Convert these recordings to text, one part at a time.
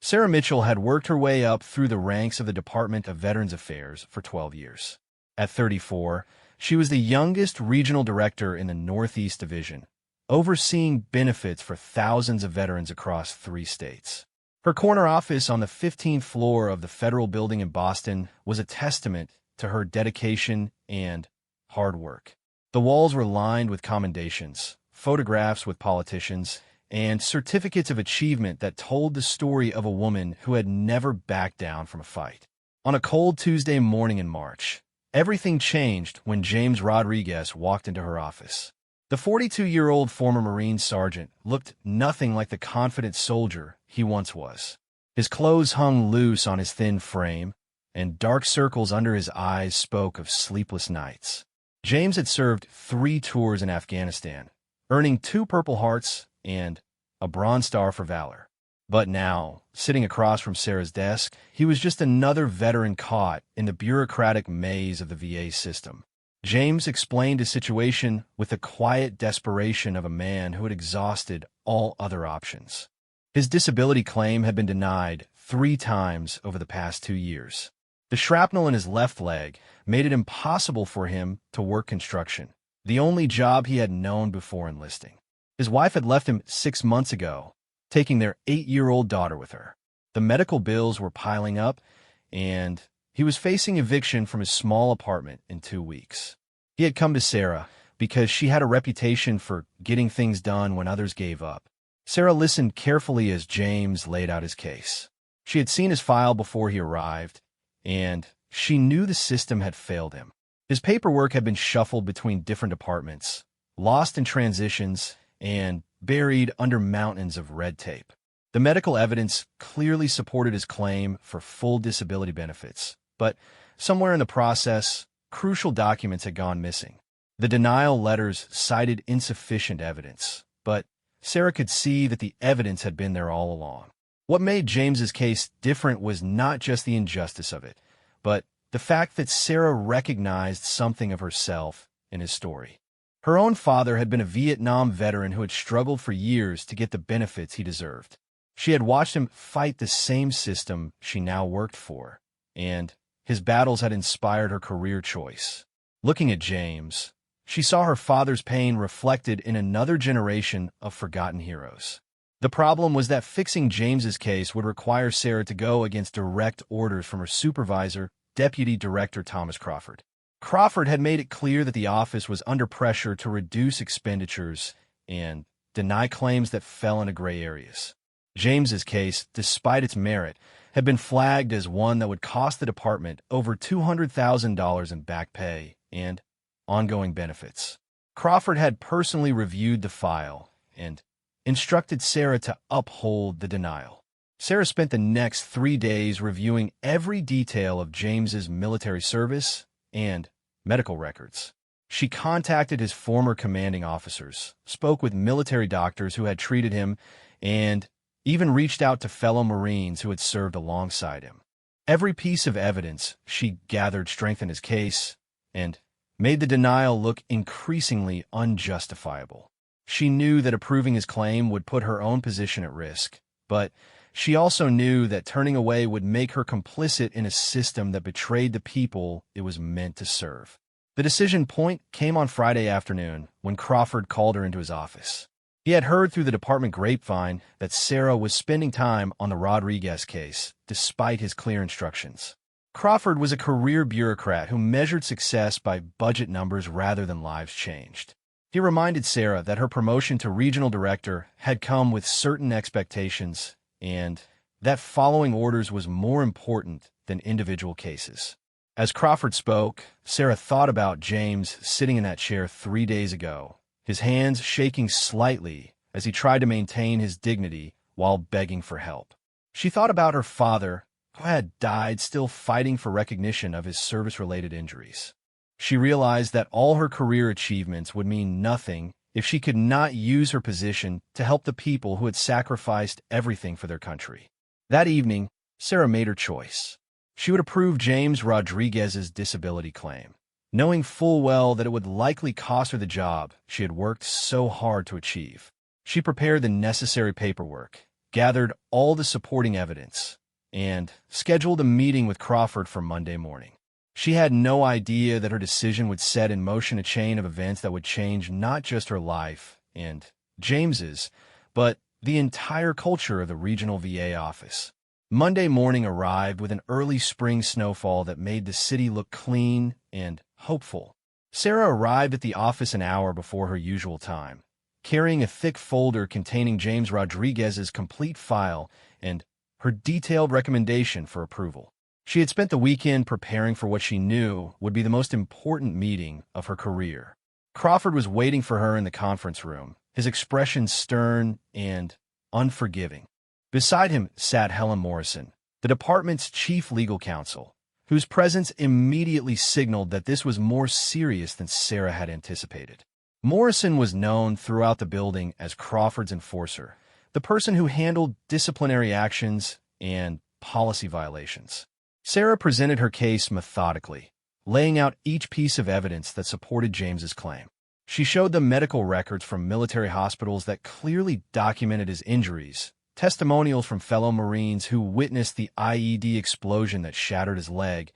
Sarah Mitchell had worked her way up through the ranks of the Department of Veterans Affairs for 12 years. At 34, she was the youngest regional director in the Northeast Division, overseeing benefits for thousands of veterans across 3 states. Her corner office on the 15th floor of the Federal Building in Boston was a testament to her dedication and hard work. The walls were lined with commendations, photographs with politicians, and certificates of achievement that told the story of a woman who had never backed down from a fight. On a cold Tuesday morning in March, everything changed when James Rodriguez walked into her office. The 42-year-old former Marine sergeant looked nothing like the confident soldier he once was. His clothes hung loose on his thin frame, and dark circles under his eyes spoke of sleepless nights. James had served 3 tours in Afghanistan, earning 2 Purple Hearts and a Bronze Star for valor. But now, sitting across from Sarah's desk, he was just another veteran caught in the bureaucratic maze of the VA system. James explained his situation with the quiet desperation of a man who had exhausted all other options. His disability claim had been denied 3 times over the past 2 years. The shrapnel in his left leg made it impossible for him to work construction, the only job he had known before enlisting. His wife had left him 6 months ago, taking their 8-year-old daughter with her. The medical bills were piling up, and he was facing eviction from his small apartment in 2 weeks. He had come to Sarah because she had a reputation for getting things done when others gave up. Sarah listened carefully as James laid out his case. She had seen his file before he arrived, and she knew the system had failed him. His paperwork had been shuffled between different departments, lost in transitions, and buried under mountains of red tape. The medical evidence clearly supported his claim for full disability benefits, but somewhere in the process, crucial documents had gone missing. The denial letters cited insufficient evidence, but Sarah could see that the evidence had been there all along. What made James's case different was not just the injustice of it, but the fact that Sarah recognized something of herself in his story. Her own father had been a Vietnam veteran who had struggled for years to get the benefits he deserved. She had watched him fight the same system she now worked for, and his battles had inspired her career choice. Looking at James, she saw her father's pain reflected in another generation of forgotten heroes. The problem was that fixing James's case would require Sarah to go against direct orders from her supervisor, Deputy Director Thomas Crawford. Crawford had made it clear that the office was under pressure to reduce expenditures and deny claims that fell into gray areas. James's case, despite its merit, had been flagged as one that would cost the department over $200,000 in back pay and ongoing benefits. Crawford had personally reviewed the file and instructed Sarah to uphold the denial. Sarah spent the next 3 days reviewing every detail of James's military service and medical records. She contacted his former commanding officers, spoke with military doctors who had treated him, and even reached out to fellow Marines who had served alongside him. Every piece of evidence she gathered strengthened his case and made the denial look increasingly unjustifiable. She knew that approving his claim would put her own position at risk, but she also knew that turning away would make her complicit in a system that betrayed the people it was meant to serve. The decision point came on Friday afternoon when Crawford called her into his office. He had heard through the department grapevine that Sarah was spending time on the Rodriguez case, despite his clear instructions. Crawford was a career bureaucrat who measured success by budget numbers rather than lives changed. He reminded Sarah that her promotion to regional director had come with certain expectations and that following orders was more important than individual cases. As Crawford spoke, Sarah thought about James sitting in that chair 3 days ago, his hands shaking slightly as he tried to maintain his dignity while begging for help. She thought about her father, who had died still fighting for recognition of his service-related injuries. She realized that all her career achievements would mean nothing if she could not use her position to help the people who had sacrificed everything for their country. That evening, Sarah made her choice. She would approve James Rodriguez's disability claim, knowing full well that it would likely cost her the job she had worked so hard to achieve. She prepared the necessary paperwork gathered all the supporting evidence, and scheduled a meeting with Crawford for Monday morning. She had no idea that her decision would set in motion a chain of events that would change not just her life and James's, but the entire culture of the regional VA office. Monday morning arrived with an early spring snowfall that made the city look clean and hopeful. Sarah arrived at the office an hour before her usual time, carrying a thick folder containing James Rodriguez's complete file and her detailed recommendation for approval. She had spent the weekend preparing for what she knew would be the most important meeting of her career. Crawford was waiting for her in the conference room, his expression stern and unforgiving. Beside him sat Helen Morrison, the department's chief legal counsel, whose presence immediately signaled that this was more serious than Sarah had anticipated. Morrison was known throughout the building as Crawford's enforcer, the person who handled disciplinary actions and policy violations. Sarah presented her case methodically, laying out each piece of evidence that supported James's claim. She showed them medical records from military hospitals that clearly documented his injuries, testimonials from fellow Marines who witnessed the IED explosion that shattered his leg,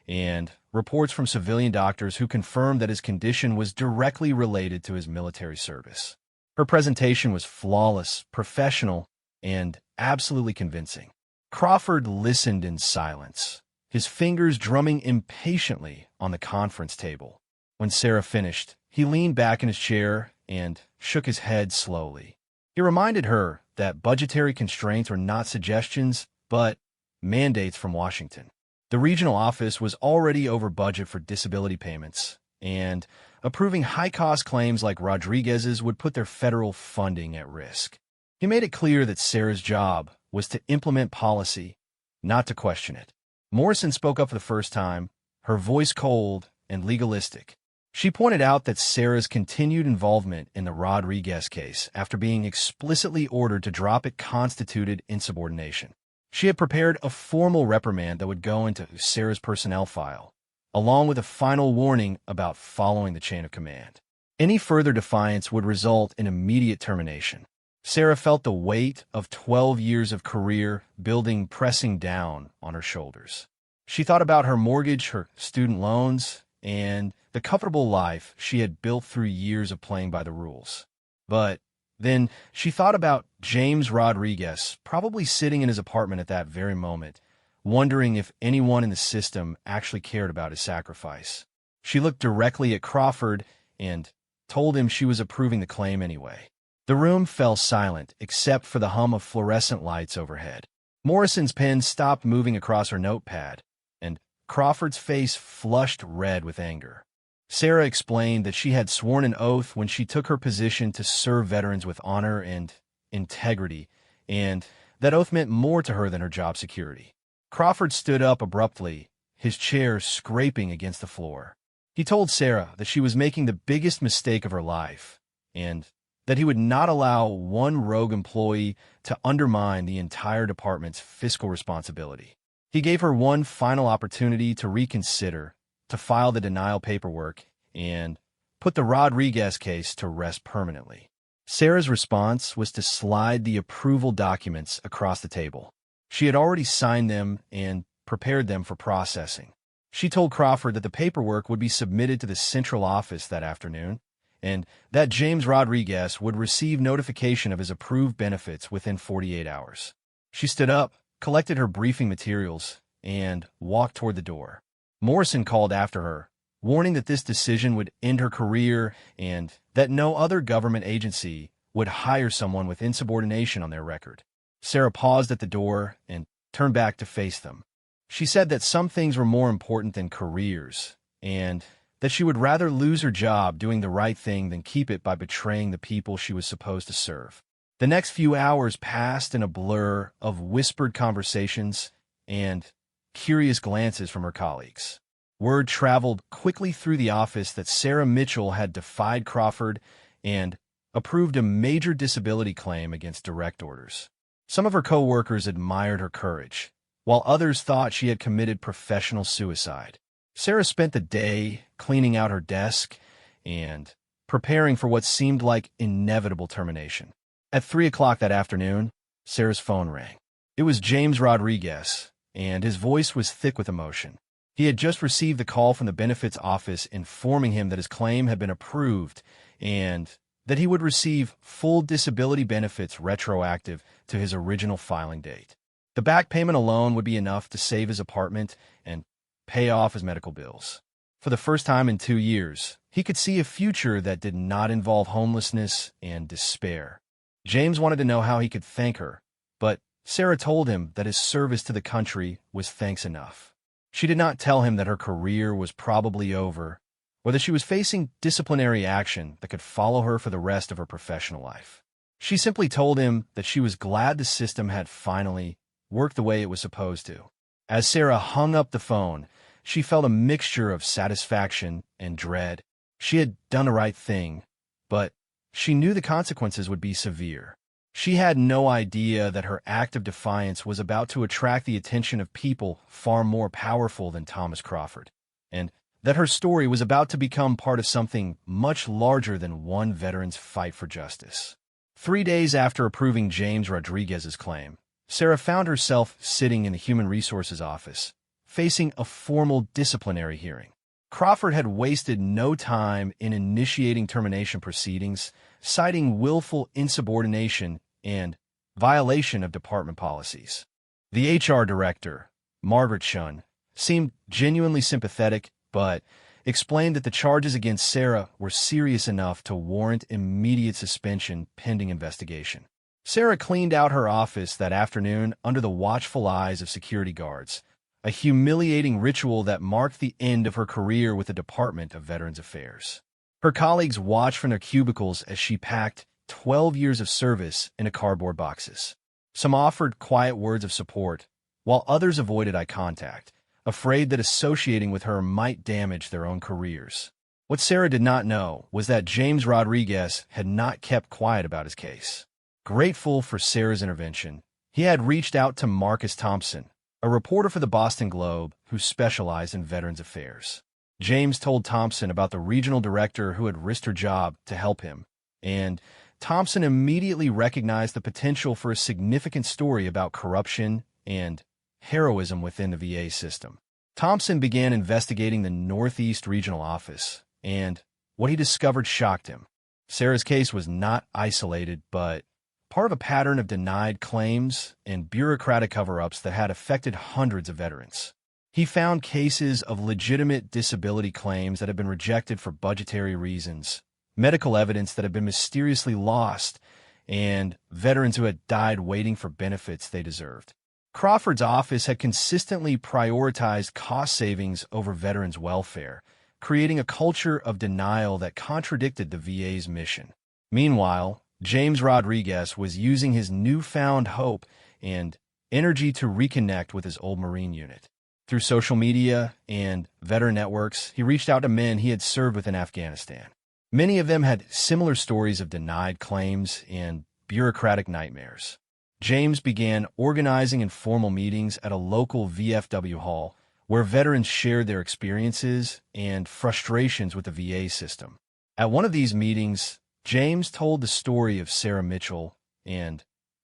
and reports from civilian doctors who confirmed that his condition was directly related to his military service. Her presentation was flawless, professional, and absolutely convincing. Crawford listened in silence, his fingers drumming impatiently on the conference table. When Sarah finished, he leaned back in his chair and shook his head slowly. He reminded her that budgetary constraints were not suggestions, but mandates from Washington. The regional office was already over budget for disability payments, and approving high-cost claims like Rodriguez's would put their federal funding at risk. He made it clear that Sarah's job was to implement policy, not to question it. Morrison spoke up for the first time, her voice cold and legalistic. She pointed out that Sarah's continued involvement in the Rodriguez case after being explicitly ordered to drop it constituted insubordination. She had prepared a formal reprimand that would go into Sarah's personnel file, along with a final warning about following the chain of command. Any further defiance would result in immediate termination. Sarah felt the weight of 12 years of career building pressing down on her shoulders. She thought about her mortgage, her student loans, and the comfortable life she had built through years of playing by the rules. But then she thought about James Rodriguez, probably sitting in his apartment at that very moment, wondering if anyone in the system actually cared about his sacrifice. She looked directly at Crawford and told him she was approving the claim anyway. The room fell silent except for the hum of fluorescent lights overhead. Morrison's pen stopped moving across her notepad, and Crawford's face flushed red with anger. Sarah explained that she had sworn an oath when she took her position to serve veterans with honor and integrity, and that oath meant more to her than her job security. Crawford stood up abruptly, his chair scraping against the floor. He told Sarah that she was making the biggest mistake of her life, and that he would not allow one rogue employee to undermine the entire department's fiscal responsibility. He gave her one final opportunity to reconsider, to file the denial paperwork, and put the Rodriguez case to rest permanently. Sarah's response was to slide the approval documents across the table. She had already signed them and prepared them for processing. She told Crawford that the paperwork would be submitted to the central office that afternoon, and that James Rodriguez would receive notification of his approved benefits within 48 hours. She stood up, collected her briefing materials, and walked toward the door. Morrison called after her, warning that this decision would end her career and that no other government agency would hire someone with insubordination on their record. Sarah paused at the door and turned back to face them. She said that some things were more important than careers, and that she would rather lose her job doing the right thing than keep it by betraying the people she was supposed to serve. The next few hours passed in a blur of whispered conversations and curious glances from her colleagues. Word traveled quickly through the office that Sarah Mitchell had defied Crawford and approved a major disability claim against direct orders. Some of her co-workers admired her courage, while others thought she had committed professional suicide. Sarah spent the day cleaning out her desk and preparing for what seemed like inevitable termination. At 3 o'clock that afternoon, Sarah's phone rang. It was James Rodriguez, and his voice was thick with emotion. He had just received the call from the benefits office informing him that his claim had been approved and that he would receive full disability benefits retroactive to his original filing date. The back payment alone would be enough to save his apartment and pay off his medical bills. For the first time in 2 years, he could see a future that did not involve homelessness and despair. James wanted to know how he could thank her, but Sarah told him that his service to the country was thanks enough. She did not tell him that her career was probably over, or that she was facing disciplinary action that could follow her for the rest of her professional life. She simply told him that she was glad the system had finally worked the way it was supposed to. As Sarah hung up the phone, she felt a mixture of satisfaction and dread. She had done the right thing, but she knew the consequences would be severe. She had no idea that her act of defiance was about to attract the attention of people far more powerful than Thomas Crawford, and that her story was about to become part of something much larger than one veteran's fight for justice. 3 days after approving James Rodriguez's claim, Sarah found herself sitting in the Human Resources office, facing a formal disciplinary hearing. Crawford had wasted no time in initiating termination proceedings, citing willful insubordination and violation of department policies. The HR director, Margaret Shun, seemed genuinely sympathetic, but explained that the charges against Sarah were serious enough to warrant immediate suspension pending investigation. Sarah cleaned out her office that afternoon under the watchful eyes of security guards, a humiliating ritual that marked the end of her career with the Department of Veterans Affairs. Her colleagues watched from their cubicles as she packed 12 years of service into cardboard boxes. Some offered quiet words of support, while others avoided eye contact, afraid that associating with her might damage their own careers. What Sarah did not know was that James Rodriguez had not kept quiet about his case. Grateful for Sarah's intervention, he had reached out to Marcus Thompson, a reporter for the Boston Globe who specialized in Veterans Affairs. James told Thompson about the regional director who had risked her job to help him, and Thompson immediately recognized the potential for a significant story about corruption and heroism within the VA system. Thompson began investigating the Northeast Regional Office, and what he discovered shocked him. Sarah's case was not isolated, but part of a pattern of denied claims and bureaucratic cover-ups that had affected hundreds of veterans. He found cases of legitimate disability claims that had been rejected for budgetary reasons, medical evidence that had been mysteriously lost, and veterans who had died waiting for benefits they deserved. Crawford's office had consistently prioritized cost savings over veterans' welfare, creating a culture of denial that contradicted the VA's mission. Meanwhile, James Rodriguez was using his newfound hope and energy to reconnect with his old Marine unit. Through social media and veteran networks, he reached out to men he had served with in Afghanistan. Many of them had similar stories of denied claims and bureaucratic nightmares. James began organizing informal meetings at a local VFW hall where veterans shared their experiences and frustrations with the VA system. At one of these meetings, James told the story of Sarah Mitchell and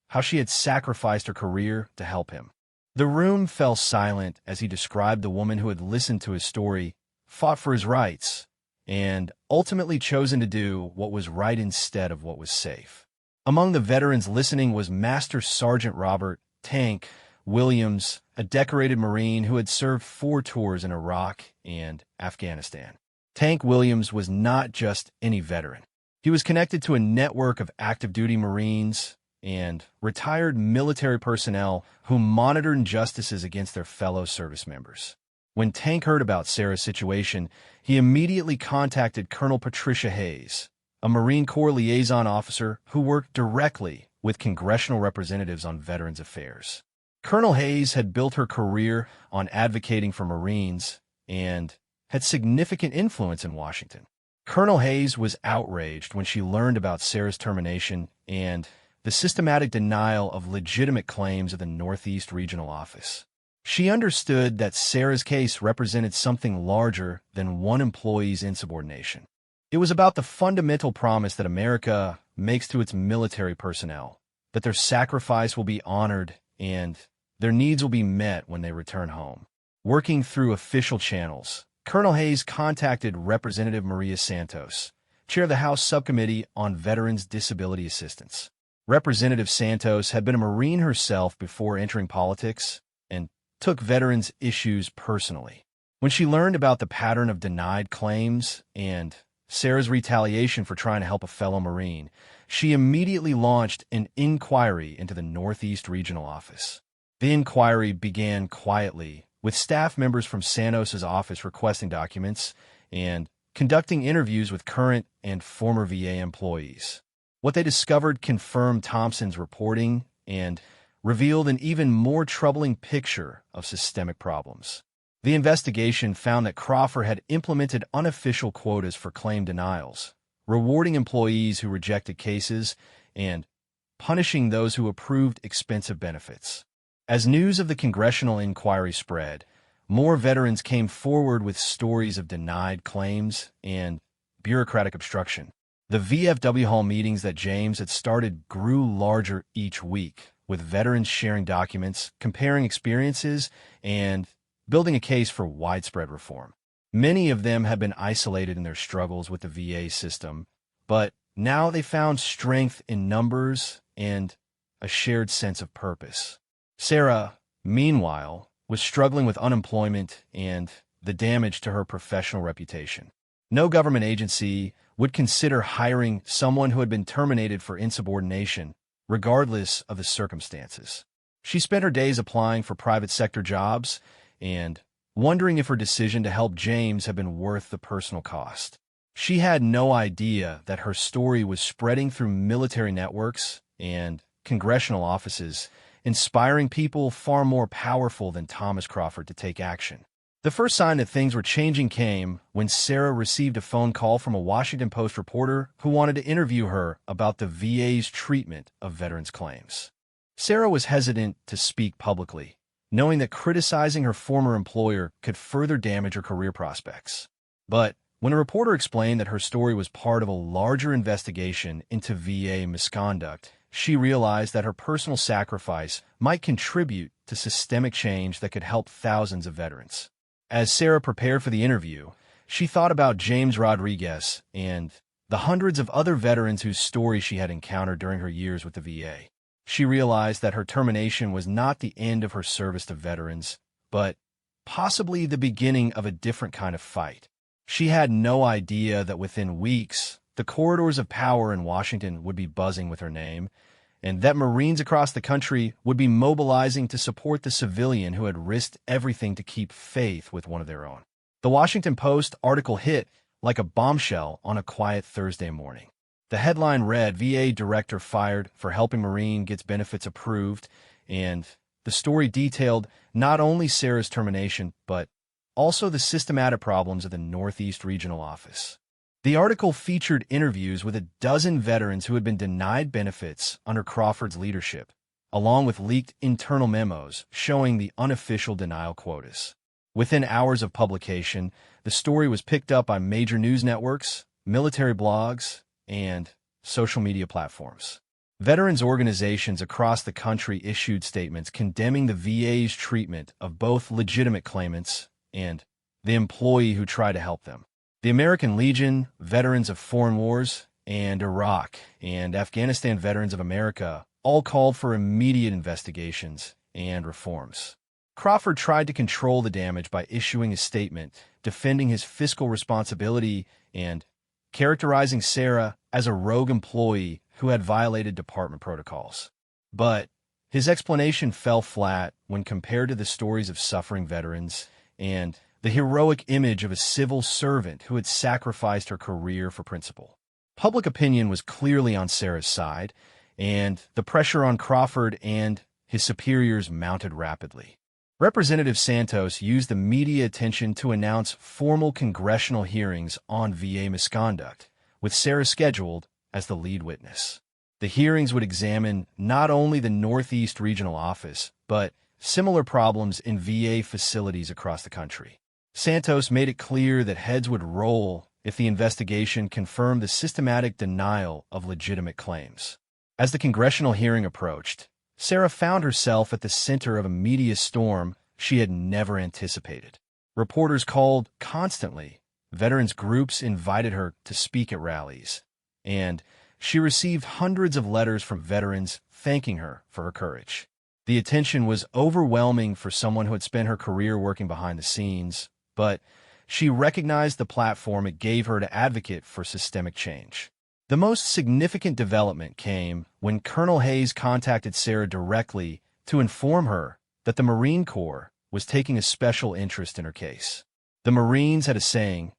how she had sacrificed her career to help him. The room fell silent as he described the woman who had listened to his story, fought for his rights, and ultimately chosen to do what was right instead of what was safe. Among the veterans listening was Master Sergeant Robert Tank Williams, a decorated Marine who had served 4 tours in Iraq and Afghanistan. Tank Williams was not just any veteran. He was connected to a network of active-duty Marines and retired military personnel who monitored injustices against their fellow service members. When Tank heard about Sarah's situation, he immediately contacted Colonel Patricia Hayes, a Marine Corps liaison officer who worked directly with congressional representatives on Veterans Affairs. Colonel Hayes had built her career on advocating for Marines and had significant influence in Washington. Colonel Hayes was outraged when she learned about Sarah's termination and the systematic denial of legitimate claims of the Northeast Regional Office. She understood that Sarah's case represented something larger than one employee's insubordination. It was about the fundamental promise that America makes to its military personnel, that their sacrifice will be honored and their needs will be met when they return home. Working through official channels, Colonel Hayes contacted Representative Maria Santos, chair of the House Subcommittee on Veterans Disability Assistance. Representative Santos had been a Marine herself before entering politics and took veterans' issues personally. When she learned about the pattern of denied claims and Sarah's retaliation for trying to help a fellow Marine, she immediately launched an inquiry into the Northeast Regional Office. The inquiry began quietly, with staff members from Santos's office requesting documents and conducting interviews with current and former VA employees. What they discovered confirmed Thompson's reporting and revealed an even more troubling picture of systemic problems. The investigation found that Crawford had implemented unofficial quotas for claim denials, rewarding employees who rejected cases and punishing those who approved expensive benefits. As news of the congressional inquiry spread, more veterans came forward with stories of denied claims and bureaucratic obstruction. The VFW Hall meetings that James had started grew larger each week, with veterans sharing documents, comparing experiences, and building a case for widespread reform. Many of them had been isolated in their struggles with the VA system, but now they found strength in numbers and a shared sense of purpose. Sarah, meanwhile, was struggling with unemployment and the damage to her professional reputation. No government agency would consider hiring someone who had been terminated for insubordination, regardless of the circumstances. She spent her days applying for private sector jobs and wondering if her decision to help James had been worth the personal cost. She had no idea that her story was spreading through military networks and congressional offices, inspiring people far more powerful than Thomas Crawford to take action. The first sign that things were changing came when Sarah received a phone call from a Washington Post reporter who wanted to interview her about the VA's treatment of veterans' claims. Sarah was hesitant to speak publicly, knowing that criticizing her former employer could further damage her career prospects. But when a reporter explained that her story was part of a larger investigation into VA misconduct, she realized that her personal sacrifice might contribute to systemic change that could help thousands of veterans. As Sarah prepared for the interview, she thought about James Rodriguez and the hundreds of other veterans whose stories she had encountered during her years with the VA. She realized that her termination was not the end of her service to veterans, but possibly the beginning of a different kind of fight. She had no idea that within weeks, the corridors of power in Washington would be buzzing with her name, and that Marines across the country would be mobilizing to support the civilian who had risked everything to keep faith with one of their own. The Washington Post article hit like a bombshell on a quiet Thursday morning. The headline read, "VA Director Fired for Helping Marine Gets Benefits Approved," and the story detailed not only Sarah's termination, but also the systematic problems of the Northeast Regional Office. The article featured interviews with a dozen veterans who had been denied benefits under Crawford's leadership, along with leaked internal memos showing the unofficial denial quotas. Within hours of publication, the story was picked up by major news networks, military blogs, and social media platforms. Veterans organizations across the country issued statements condemning the VA's treatment of both legitimate claimants and the employee who tried to help them. The American Legion, Veterans of Foreign Wars, and Iraq and Afghanistan Veterans of America all called for immediate investigations and reforms. Crawford tried to control the damage by issuing a statement defending his fiscal responsibility and characterizing Sarah as a rogue employee who had violated department protocols. But his explanation fell flat when compared to the stories of suffering veterans and the heroic image of a civil servant who had sacrificed her career for principle. Public opinion was clearly on Sarah's side, and the pressure on Crawford and his superiors mounted rapidly. Representative Santos used the media attention to announce formal congressional hearings on VA misconduct, with Sarah scheduled as the lead witness. The hearings would examine not only the Northeast Regional Office, but similar problems in VA facilities across the country. Santos made it clear that heads would roll if the investigation confirmed the systematic denial of legitimate claims. As the congressional hearing approached, Sarah found herself at the center of a media storm she had never anticipated. Reporters called constantly. Veterans groups invited her to speak at rallies, and she received hundreds of letters from veterans thanking her for her courage. The attention was overwhelming for someone who had spent her career working behind the scenes, but she recognized the platform it gave her to advocate for systemic change. The most significant development came when Colonel Hayes contacted Sarah directly to inform her that the Marine Corps was taking a special interest in her case. The Marines had a saying,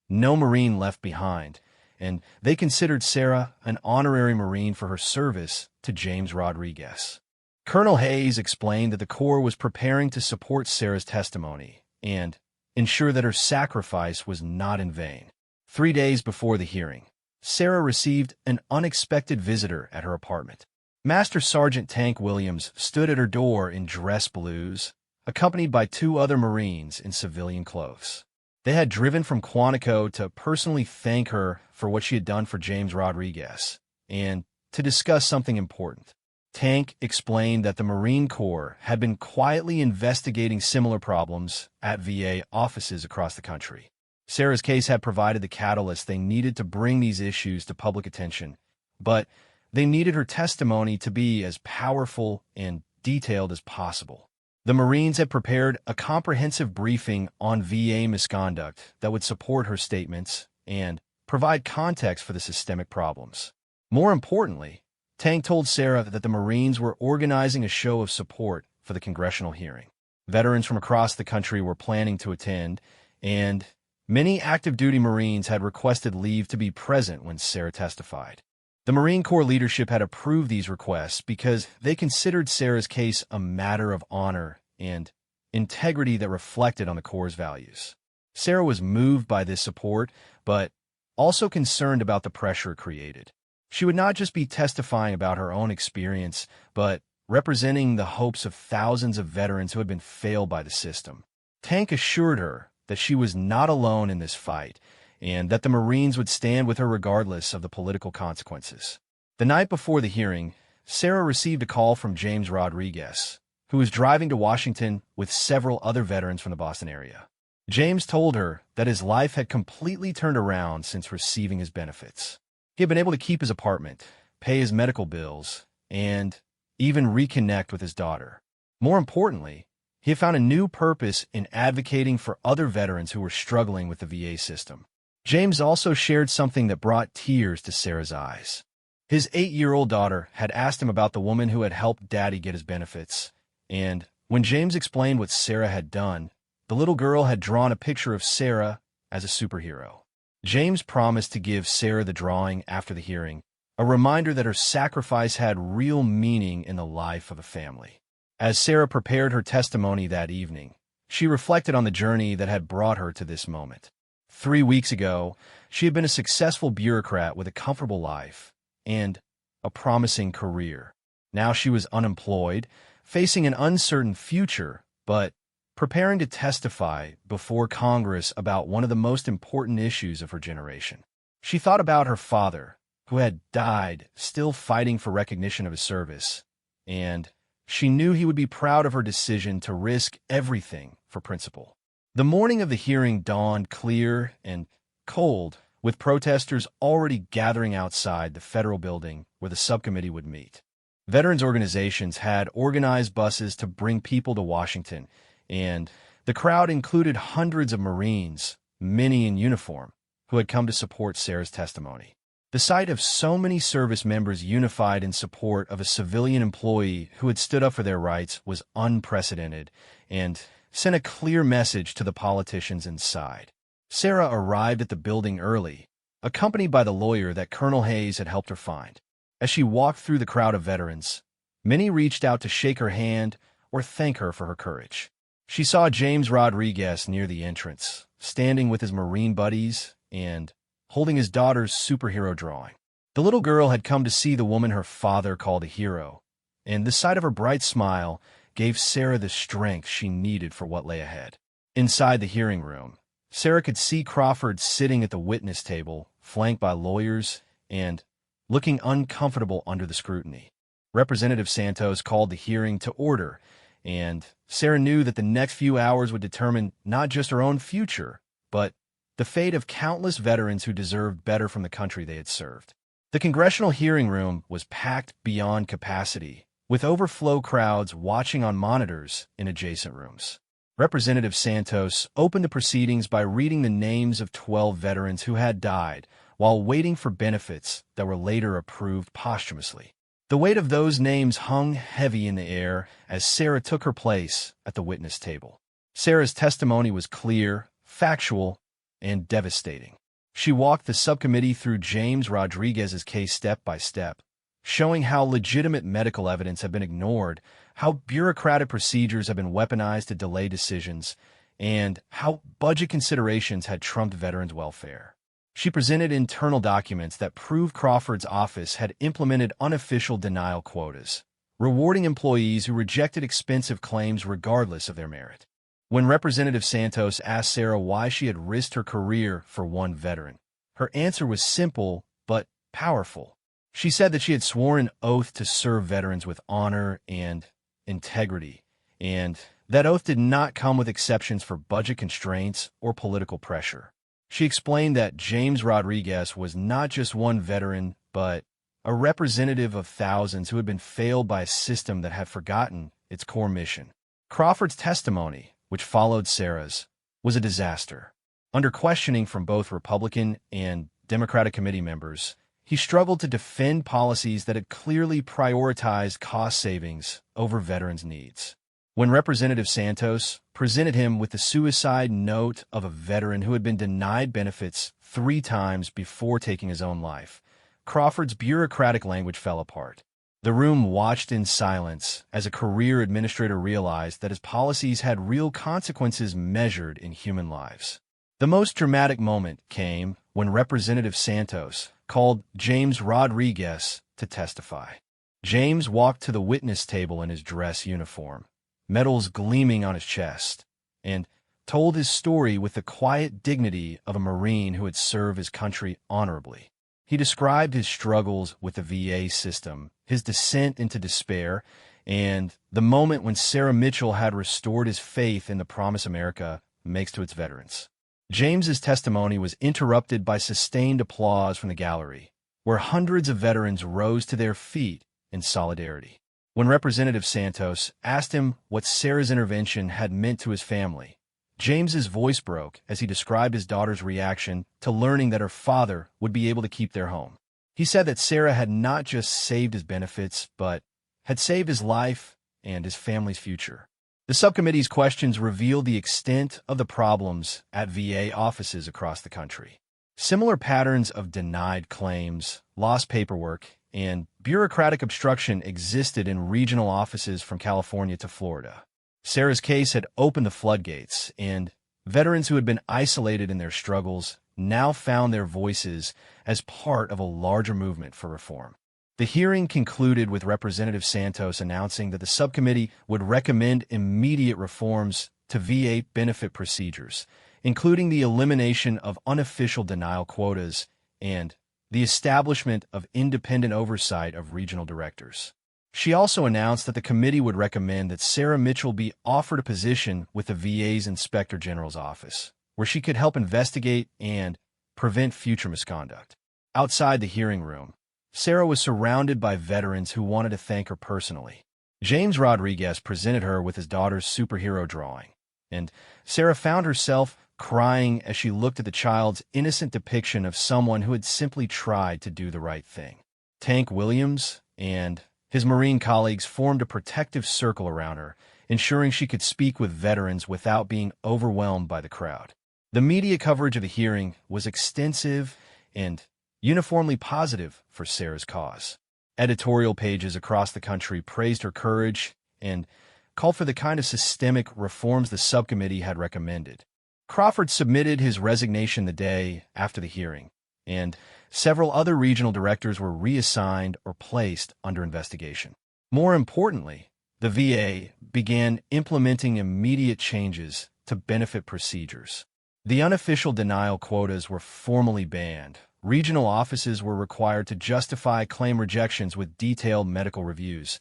"No Marine left behind," and they considered Sarah an honorary Marine for her service to James Rodriguez. Colonel Hayes explained that the Corps was preparing to support Sarah's testimony and ensure that her sacrifice was not in vain. 3 days before the hearing, Sarah received an unexpected visitor at her apartment. Master Sergeant Tank Williams stood at her door in dress blues, accompanied by 2 other Marines in civilian clothes. They had driven from Quantico to personally thank her for what she had done for James Rodriguez and to discuss something important. Tank explained that the Marine Corps had been quietly investigating similar problems at VA offices across the country. Sarah's case had provided the catalyst they needed to bring these issues to public attention, but they needed her testimony to be as powerful and detailed as possible. The Marines had prepared a comprehensive briefing on VA misconduct that would support her statements and provide context for the systemic problems. More importantly, Tank told Sarah that the Marines were organizing a show of support for the congressional hearing. Veterans from across the country were planning to attend, and many active-duty Marines had requested leave to be present when Sarah testified. The Marine Corps leadership had approved these requests because they considered Sarah's case a matter of honor and integrity that reflected on the Corps' values. Sarah was moved by this support, but also concerned about the pressure it created. She would not just be testifying about her own experience, but representing the hopes of thousands of veterans who had been failed by the system. Tank assured her that she was not alone in this fight, and that the Marines would stand with her regardless of the political consequences. The night before the hearing, Sarah received a call from James Rodriguez, who was driving to Washington with several other veterans from the Boston area. James told her that his life had completely turned around since receiving his benefits. He had been able to keep his apartment, pay his medical bills, and even reconnect with his daughter. More importantly, he had found a new purpose in advocating for other veterans who were struggling with the VA system. James also shared something that brought tears to Sarah's eyes. His 8-year-old daughter had asked him about the woman who had helped Daddy get his benefits, and when James explained what Sarah had done, the little girl had drawn a picture of Sarah as a superhero. James promised to give Sarah the drawing after the hearing, a reminder that her sacrifice had real meaning in the life of a family. As Sarah prepared her testimony that evening, she reflected on the journey that had brought her to this moment. 3 weeks ago, she had been a successful bureaucrat with a comfortable life and a promising career. Now she was unemployed, facing an uncertain future, but preparing to testify before Congress about one of the most important issues of her generation. She thought about her father, who had died still fighting for recognition of his service, and she knew he would be proud of her decision to risk everything for principle. The morning of the hearing dawned clear and cold, with protesters already gathering outside the federal building where the subcommittee would meet. Veterans organizations had organized buses to bring people to Washington, and the crowd included hundreds of Marines, many in uniform, who had come to support Sarah's testimony. The sight of so many service members unified in support of a civilian employee who had stood up for their rights was unprecedented and sent a clear message to the politicians inside. Sarah arrived at the building early, accompanied by the lawyer that Colonel Hayes had helped her find. As she walked through the crowd of veterans, many reached out to shake her hand or thank her for her courage. She saw James Rodriguez near the entrance, standing with his Marine buddies and holding his daughter's superhero drawing. The little girl had come to see the woman her father called a hero, and the sight of her bright smile gave Sarah the strength she needed for what lay ahead. Inside the hearing room, Sarah could see Crawford sitting at the witness table, flanked by lawyers and looking uncomfortable under the scrutiny. Representative Santos called the hearing to order, and Sarah knew that the next few hours would determine not just her own future, but the fate of countless veterans who deserved better from the country they had served. The congressional hearing room was packed beyond capacity, with overflow crowds watching on monitors in adjacent rooms. Representative Santos opened the proceedings by reading the names of 12 veterans who had died while waiting for benefits that were later approved posthumously. The weight of those names hung heavy in the air as Sarah took her place at the witness table. Sarah's testimony was clear, factual, and devastating. She walked the subcommittee through James Rodriguez's case step by step, showing how legitimate medical evidence had been ignored, how bureaucratic procedures have been weaponized to delay decisions, and how budget considerations had trumped veterans' welfare. She presented internal documents that proved Crawford's office had implemented unofficial denial quotas, rewarding employees who rejected expensive claims regardless of their merit. When Representative Santos asked Sarah why she had risked her career for one veteran, her answer was simple but powerful. She said that she had sworn an oath to serve veterans with honor and integrity, and that oath did not come with exceptions for budget constraints or political pressure. She explained that James Rodriguez was not just one veteran, but a representative of thousands who had been failed by a system that had forgotten its core mission. Crawford's testimony, which followed Sarah's, was a disaster. Under questioning from both Republican and Democratic committee members, he struggled to defend policies that had clearly prioritized cost savings over veterans' needs. When Representative Santos presented him with the suicide note of a veteran who had been denied benefits 3 times before taking his own life, Crawford's bureaucratic language fell apart. The room watched in silence as a career administrator realized that his policies had real consequences measured in human lives. The most dramatic moment came when Representative Santos called James Rodriguez to testify. James walked to the witness table in his dress uniform, medals gleaming on his chest, and told his story with the quiet dignity of a Marine who had served his country honorably. He described his struggles with the VA system, his descent into despair, and the moment when Sarah Mitchell had restored his faith in the promise America makes to its veterans. James's testimony was interrupted by sustained applause from the gallery, where hundreds of veterans rose to their feet in solidarity. When Representative Santos asked him what Sarah's intervention had meant to his family, James's voice broke as he described his daughter's reaction to learning that her father would be able to keep their home. He said that Sarah had not just saved his benefits, but had saved his life and his family's future. The subcommittee's questions revealed the extent of the problems at VA offices across the country. Similar patterns of denied claims, lost paperwork, and bureaucratic obstruction existed in regional offices from California to Florida. Sarah's case had opened the floodgates, and veterans who had been isolated in their struggles now found their voices as part of a larger movement for reform. The hearing concluded with Representative Santos announcing that the subcommittee would recommend immediate reforms to VA benefit procedures, including the elimination of unofficial denial quotas and the establishment of independent oversight of regional directors. She also announced that the committee would recommend that Sarah Mitchell be offered a position with the VA's Inspector General's office, where she could help investigate and prevent future misconduct. Outside the hearing room, Sarah was surrounded by veterans who wanted to thank her personally. James Rodriguez presented her with his daughter's superhero drawing, and Sarah found herself crying as she looked at the child's innocent depiction of someone who had simply tried to do the right thing. Tank Williams and his Marine colleagues formed a protective circle around her, ensuring she could speak with veterans without being overwhelmed by the crowd. The media coverage of the hearing was extensive and uniformly positive for Sarah's cause. Editorial pages across the country praised her courage and called for the kind of systemic reforms the subcommittee had recommended. Crawford submitted his resignation the day after the hearing, and several other regional directors were reassigned or placed under investigation. More importantly, the VA began implementing immediate changes to benefit procedures. The unofficial denial quotas were formally banned, regional offices were required to justify claim rejections with detailed medical reviews,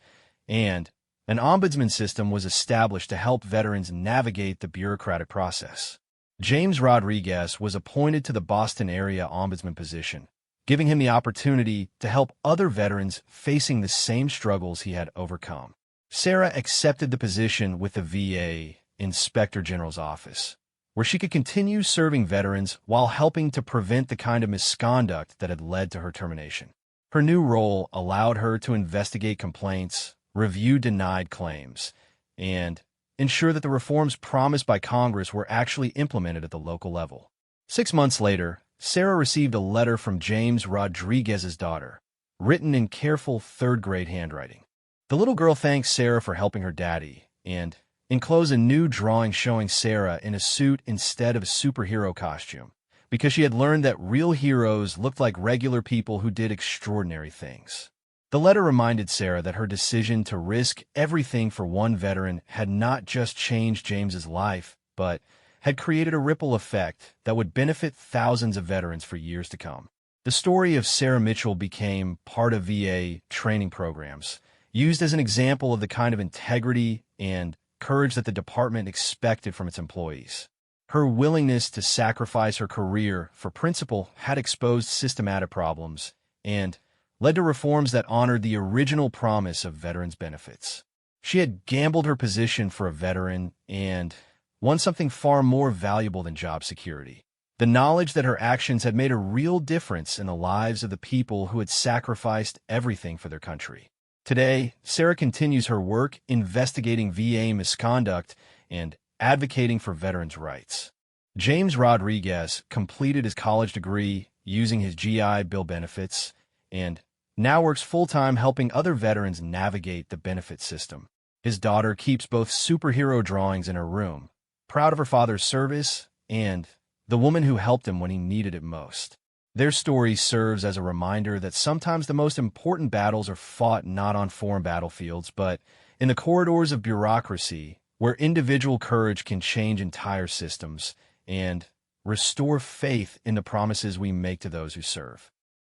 and an ombudsman system was established to help veterans navigate the bureaucratic process. James Rodriguez was appointed to the Boston area ombudsman position, giving him the opportunity to help other veterans facing the same struggles he had overcome. Sarah accepted the position with the VA Inspector General's office, where she could continue serving veterans while helping to prevent the kind of misconduct that had led to her termination. Her new role allowed her to investigate complaints, review denied claims, and ensure that the reforms promised by Congress were actually implemented at the local level. 6 months later, Sarah received a letter from James Rodriguez's daughter, written in careful third-grade handwriting. The little girl thanked Sarah for helping her daddy, and enclosed a new drawing showing Sarah in a suit instead of a superhero costume, because she had learned that real heroes looked like regular people who did extraordinary things. The letter reminded Sarah that her decision to risk everything for one veteran had not just changed James's life, but had created a ripple effect that would benefit thousands of veterans for years to come. The story of Sarah Mitchell became part of VA training programs, used as an example of the kind of integrity and courage that the department expected from its employees. Her willingness to sacrifice her career for principle had exposed systematic problems and led to reforms that honored the original promise of veterans' benefits. She had gambled her position for a veteran and won something far more valuable than job security: the knowledge that her actions had made a real difference in the lives of the people who had sacrificed everything for their country. Today, Sarah continues her work investigating VA misconduct and advocating for veterans' rights. James Rodriguez completed his college degree using his GI Bill benefits and now works full-time helping other veterans navigate the benefit system. His daughter keeps both superhero drawings in her room, proud of her father's service and the woman who helped him when he needed it most. Their story serves as a reminder that sometimes the most important battles are fought not on foreign battlefields, but in the corridors of bureaucracy, where individual courage can change entire systems and restore faith in the promises we make to those who serve.